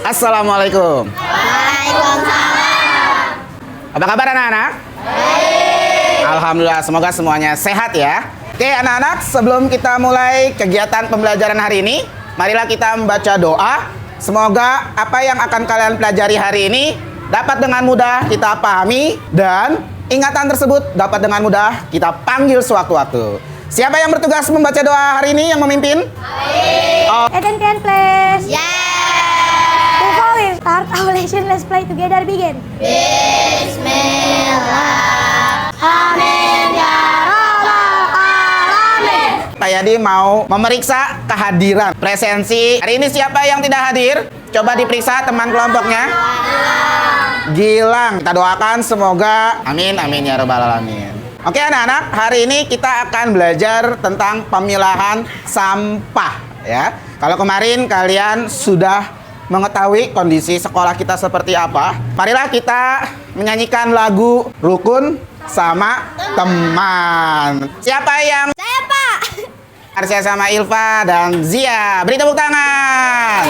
Assalamualaikum. Waalaikumsalam. Apa kabar anak-anak? Baik. Alhamdulillah, semoga semuanya sehat ya. Oke anak-anak, sebelum kita mulai kegiatan pembelajaran hari ini, marilah kita membaca doa. Semoga apa yang akan kalian pelajari hari ini dapat dengan mudah kita pahami dan ingatan tersebut dapat dengan mudah kita panggil sewaktu-waktu. Siapa yang bertugas membaca doa hari ini yang memimpin? Eden can please. Yeah. Before we start our lesson, let's play together. Begin. Bismillah. Amin ya rabbal alamin. Pak Yadi mau memeriksa kehadiran presensi. Hari ini siapa yang tidak hadir? Coba diperiksa teman kelompoknya. Gilang. Kita doakan semoga amin amin ya rabbal alamin. Oke anak-anak, hari ini kita akan belajar tentang pemilahan sampah ya. Kalau kemarin kalian sudah mengetahui kondisi sekolah kita seperti apa, marilah kita menyanyikan lagu Rukun sama Teman. Siapa yang? Saya Pak. Arsya sama Ilva dan Zia. Beri tepuk tangan.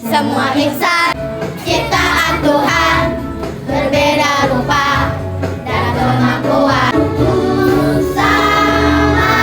Semua insan ciptaan Tuhan berbeda rupa dan kemampuan. Sama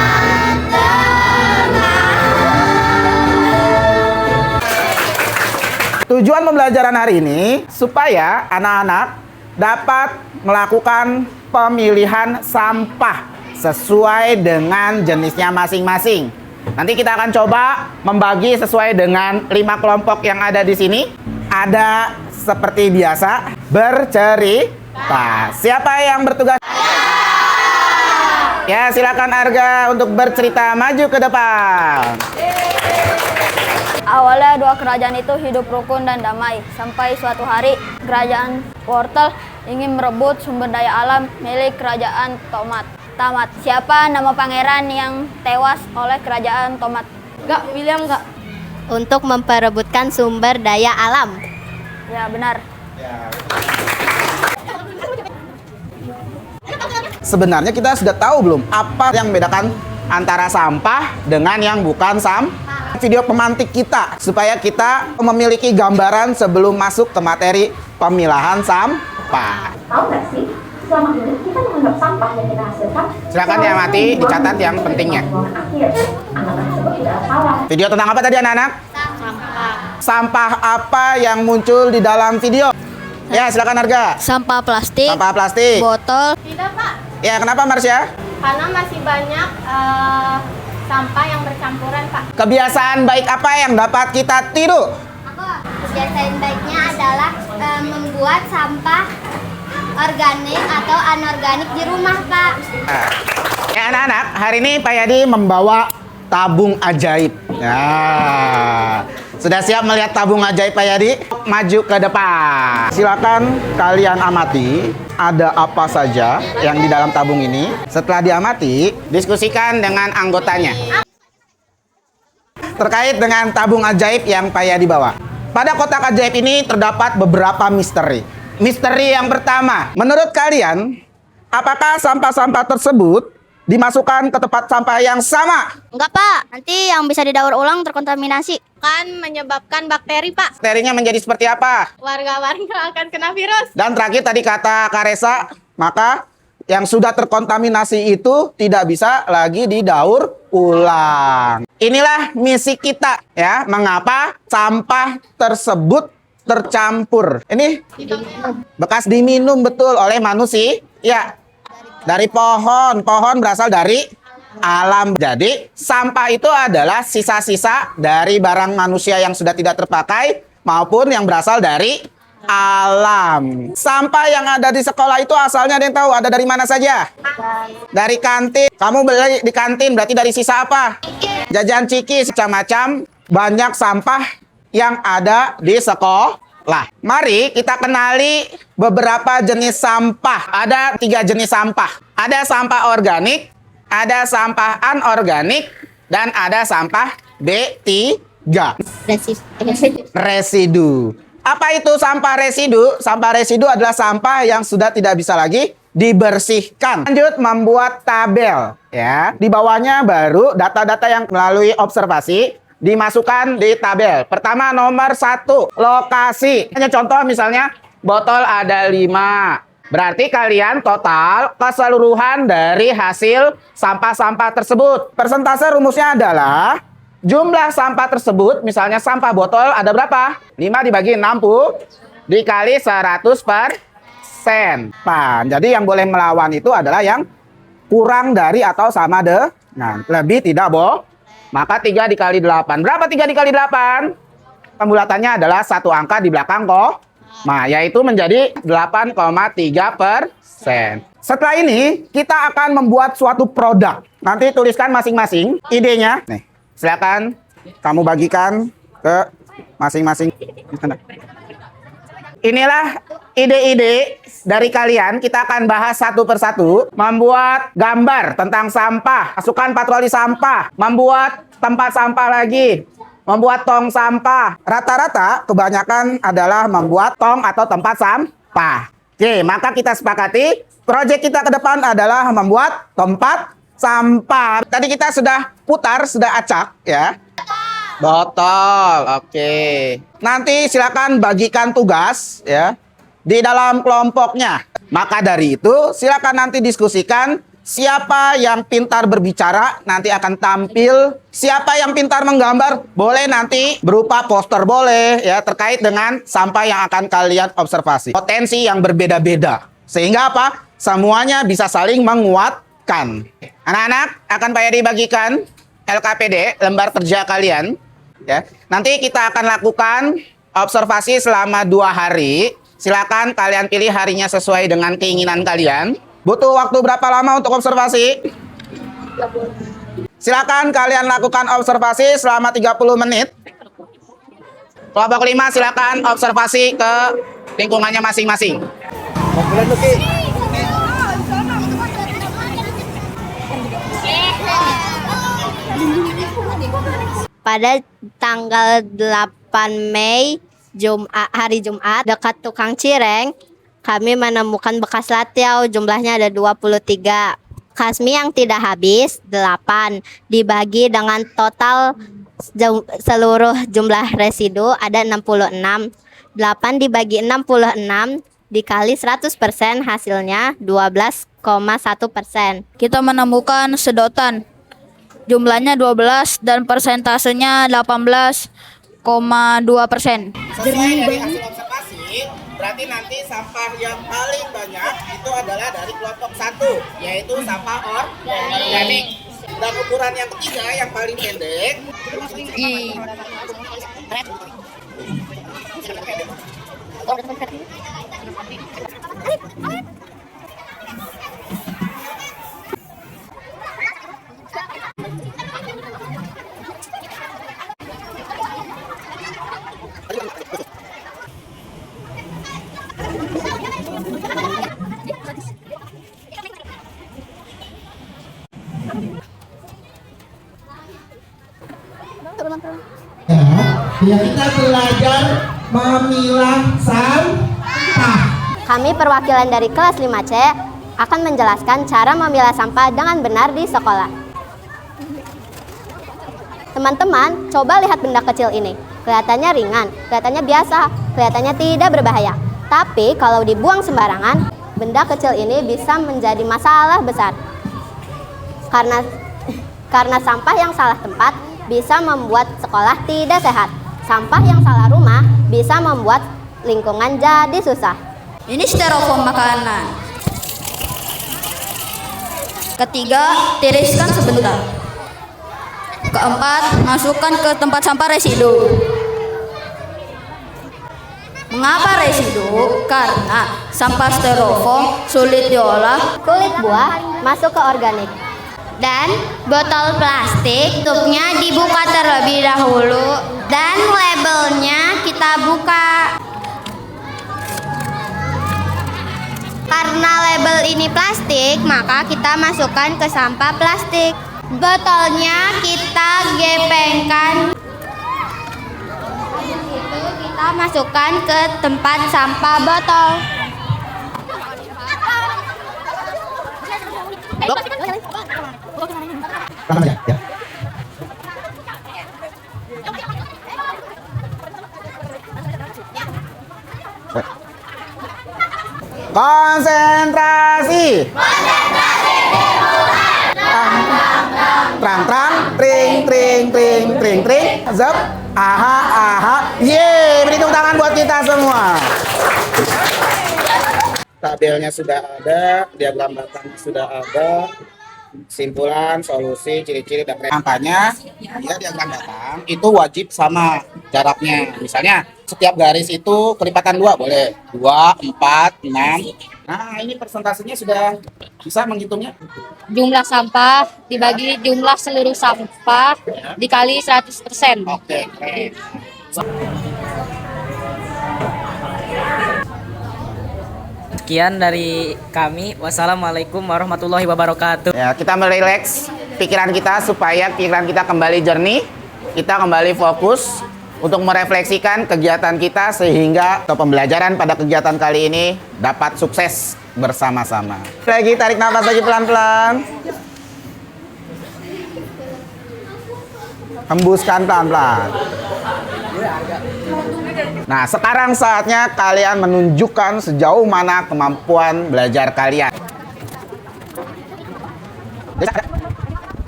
Tujuan pembelajaran hari ini supaya anak-anak dapat melakukan pemilihan sampah sesuai dengan jenisnya masing-masing. Nanti kita akan coba membagi sesuai dengan 5 kelompok yang ada di sini. Ada seperti biasa bercerita. Siapa yang bertugas? Ya, silakan Arga untuk bercerita, maju ke depan. Awalnya dua kerajaan itu hidup rukun dan damai. Sampai suatu hari, kerajaan Wortel ingin merebut sumber daya alam milik kerajaan Tamat. Siapa nama pangeran yang tewas oleh kerajaan Tomat? Gak, William gak? untuk memperebutkan sumber daya alam. Ya, benar. Sebenarnya kita sudah tahu belum apa yang membedakan antara sampah dengan yang bukan sampah? Video pemantik kita supaya kita memiliki gambaran sebelum masuk ke materi pemilahan sampah. Tahu nggak sih, selama ini kita menganggap sampah yang kita hasilkan. Silakan diamati, dicatat yang pentingnya. Akhir, anggapan tersebut tidak salah. Video tentang apa tadi anak-anak? Sampah. Sampah apa yang muncul di dalam video? Ya, silakan Arga. Sampah plastik, Sampah plastik. botol, Tidak Pak, Ya, kenapa Marsya? karena masih banyak sampah yang bercampuran Pak. Kebiasaan baik apa yang dapat kita tiru? Kebiasaan baiknya adalah membuat sampah organik atau anorganik di rumah Pak. Ya anak-anak, hari ini Pak Yadi membawa tabung ajaib. Ya, sudah siap melihat tabung ajaib Pak Yadi? Maju ke depan. Silakan kalian amati ada apa saja yang di dalam tabung ini. Setelah diamati, diskusikan dengan anggotanya terkait dengan tabung ajaib yang Pak Yadi bawa. Pada kotak ajaib ini terdapat beberapa misteri. Misteri yang pertama, menurut kalian, apakah sampah-sampah tersebut dimasukkan ke tempat sampah yang sama? Enggak, Pak. Nanti yang bisa didaur ulang terkontaminasi. Kan menyebabkan bakteri Pak. Bakterinya menjadi seperti apa? Warga-warga akan kena virus. Dan terakhir tadi kata Kak Resa, maka yang sudah terkontaminasi itu tidak bisa lagi didaur ulang. Inilah misi kita ya, mengapa sampah tersebut tercampur. Ini bekas diminum betul oleh manusia. Ya, dari pohon. Pohon berasal dari alam. Jadi, sampah itu adalah sisa-sisa dari barang manusia yang sudah tidak terpakai maupun yang berasal dari alam. Sampah yang ada di sekolah itu asalnya ada yang tahu? Ada dari mana saja? Dari kantin. Kamu beli di kantin berarti dari sisa apa? Jajan ciki, macam-macam. Banyak sampah yang ada di sekolah. Mari kita kenali beberapa jenis sampah. Ada 3 jenis sampah. Ada sampah organik, ada sampah anorganik, dan ada sampah B3. Residu. Apa itu sampah residu? Sampah residu adalah sampah yang sudah tidak bisa lagi dibersihkan. Lanjut membuat tabel ya. Di bawahnya baru data-data yang melalui observasi dimasukkan di tabel. Pertama, nomor 1, lokasi. Hanya contoh misalnya, botol ada 5. Berarti kalian total keseluruhan dari hasil sampah-sampah tersebut. Persentase rumusnya adalah jumlah sampah tersebut, misalnya sampah botol ada berapa? 5 dibagi 60 dikali 100%. Nah, jadi yang boleh melawan itu adalah yang kurang dari atau sama dengan. Lebih tidak maka 3 dikali 8. Berapa 3 dikali 8? Pembulatannya adalah satu angka di belakang kok. Nah, yaitu menjadi 8,3%. Setelah ini, kita akan membuat suatu produk. Nanti tuliskan masing-masing idenya. Nih, silakan kamu bagikan ke masing-masing. Inilah ide-ide dari kalian. Kita akan bahas satu persatu. Membuat gambar tentang sampah. Masukkan patroli sampah. Membuat tempat sampah lagi. Membuat tong sampah. Rata-rata kebanyakan adalah membuat tong atau tempat sampah. Oke, maka kita sepakati proyek kita ke depan adalah membuat tempat sampah. Tadi kita sudah putar, sudah acak ya. Botol. Oke. Nanti silakan bagikan tugas ya di dalam kelompoknya. Maka dari itu silakan nanti diskusikan. Siapa yang pintar berbicara nanti akan tampil. Siapa yang pintar menggambar boleh nanti berupa poster boleh ya terkait dengan sampah yang akan kalian observasi. Potensi yang berbeda-beda. Sehingga apa? Semuanya bisa saling menguatkan. Anak-anak akan Pak Yadi bagikan LKPD, lembar kerja kalian. Ya. Nanti kita akan lakukan observasi selama 2 hari. Silakan kalian pilih harinya sesuai dengan keinginan kalian. Butuh waktu berapa lama untuk observasi? Silakan kalian lakukan observasi selama 30 menit. Kelompok 5 silakan observasi ke lingkungannya masing-masing. Pada tanggal 8 Mei, hari Jumat, dekat tukang cireng, kami menemukan bekas latiau, jumlahnya ada 23. Kasmi yang tidak habis, 8. Dibagi dengan total seluruh jumlah residu, ada 66. 8 dibagi 66, dikali 100%, hasilnya 12,1%. Kita menemukan sedotan. Jumlahnya 12 dan persentasenya 18,2%. Sesuai dari hasil observasi, berarti nanti sampah yang paling banyak itu adalah dari kelompok 1, yaitu sampah organik. Dan ukuran yang ketiga yang paling pendek. Ya, kita belajar memilah sampah. Kami perwakilan dari kelas 5C akan menjelaskan cara memilah sampah dengan benar di sekolah. Teman-teman, coba lihat benda kecil ini. Kelihatannya ringan, kelihatannya biasa, kelihatannya tidak berbahaya. Tapi kalau dibuang sembarangan, benda kecil ini bisa menjadi masalah besar. Karena sampah yang salah tempat bisa membuat sekolah tidak sehat. Sampah yang salah rumah bisa membuat lingkungan jadi susah. Ini styrofoam makanan. Ketiga, tiriskan sebentar. Keempat, masukkan ke tempat sampah residu. Mengapa residu? Karena sampah styrofoam sulit diolah. Kulit buah masuk ke organik. Dan botol plastik tutupnya dibuka terlebih dahulu dan labelnya kita buka. Karena label ini plastik, maka kita masukkan ke sampah plastik. Botolnya kita gepengkan. Habis itu kita masukkan ke tempat sampah botol. Konsentrasi. Trang trang, tring tring tring tring tring, zep, aha aha, ye, beri tepuk tangan buat kita semua. Tabelnya sudah ada, diagram batangnya sudah ada, kesimpulan, solusi, ciri-ciri dan kampanye. Ya, diagram batang itu wajib sama jaraknya. Misalnya setiap garis itu kelipatan 2 boleh, 2, 4, 6. Nah, ini persentasenya sudah bisa menghitungnya. Jumlah sampah dibagi jumlah seluruh sampah dikali 100%. Oke, keren. Sekian dari kami. Wassalamualaikum warahmatullahi wabarakatuh. Ya, kita merileks pikiran kita supaya pikiran kita kembali jernih, kita kembali fokus untuk merefleksikan kegiatan kita sehingga pembelajaran pada kegiatan kali ini dapat sukses bersama-sama. Lagi tarik nafas lagi pelan-pelan. Hembuskan pelan-pelan. Nah, sekarang saatnya kalian menunjukkan sejauh mana kemampuan belajar kalian.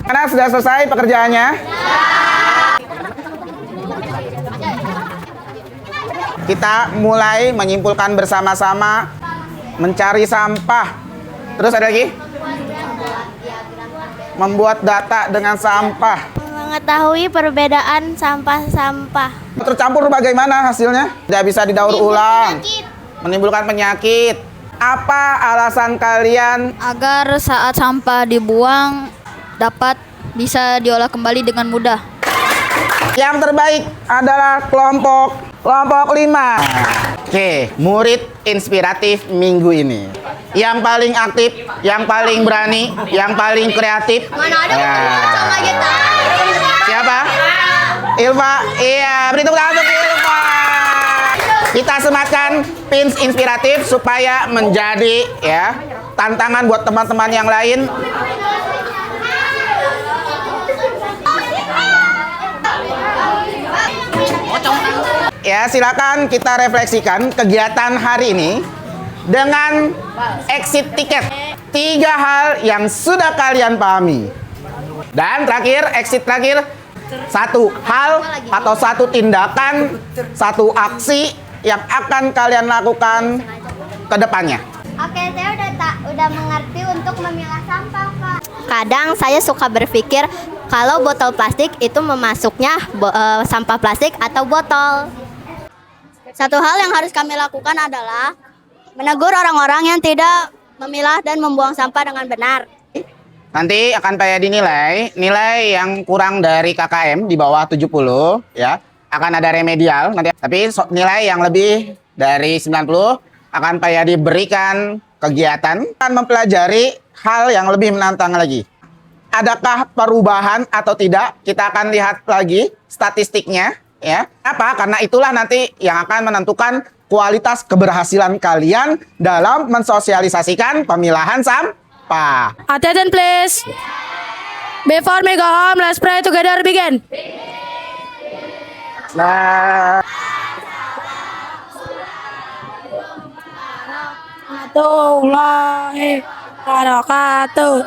Karena sudah selesai pekerjaannya? Kita mulai menyimpulkan bersama-sama, mencari sampah. Terus ada lagi? Membuat data dengan sampah. Mengetahui perbedaan sampah-sampah. Tercampur bagaimana hasilnya? Tidak bisa didaur ulang. Menimbulkan penyakit. Apa alasan kalian? Agar saat sampah dibuang dapat bisa diolah kembali dengan mudah. Yang terbaik adalah kelompok 5. Oke, murid inspiratif minggu ini. Yang paling aktif, yang paling berani, yang paling kreatif. Mana ada Ya. Siapa? Ilva. Iya, beri tepuk tangan untuk Ilva. Kita sematkan pins inspiratif supaya menjadi ya tantangan buat teman-teman yang lain. Ya, silakan kita refleksikan kegiatan hari ini dengan exit ticket. 3 hal yang sudah kalian pahami. Dan terakhir, exit terakhir, 1 hal atau 1 tindakan, 1 aksi yang akan kalian lakukan ke depannya. Oke, saya udah mengerti untuk memilah sampah, Kak. Kadang saya suka berpikir kalau botol plastik itu memasuknya sampah plastik atau botol. Satu hal yang harus kami lakukan adalah menegur orang-orang yang tidak memilah dan membuang sampah dengan benar. Nanti akan kayak dinilai, nilai yang kurang dari KKM di bawah 70 ya, akan ada remedial nanti. Tapi nilai yang lebih dari 90 akan kayak diberikan kegiatan akan mempelajari hal yang lebih menantang lagi. Adakah perubahan atau tidak? Kita akan lihat lagi statistiknya ya. Apa? Karena itulah nanti yang akan menentukan kualitas keberhasilan kalian dalam mensosialisasikan pemilahan sampah. Attention please. Before we go home, let's pray together. Begin. Nah, Warahmatullahi wabarakatuh.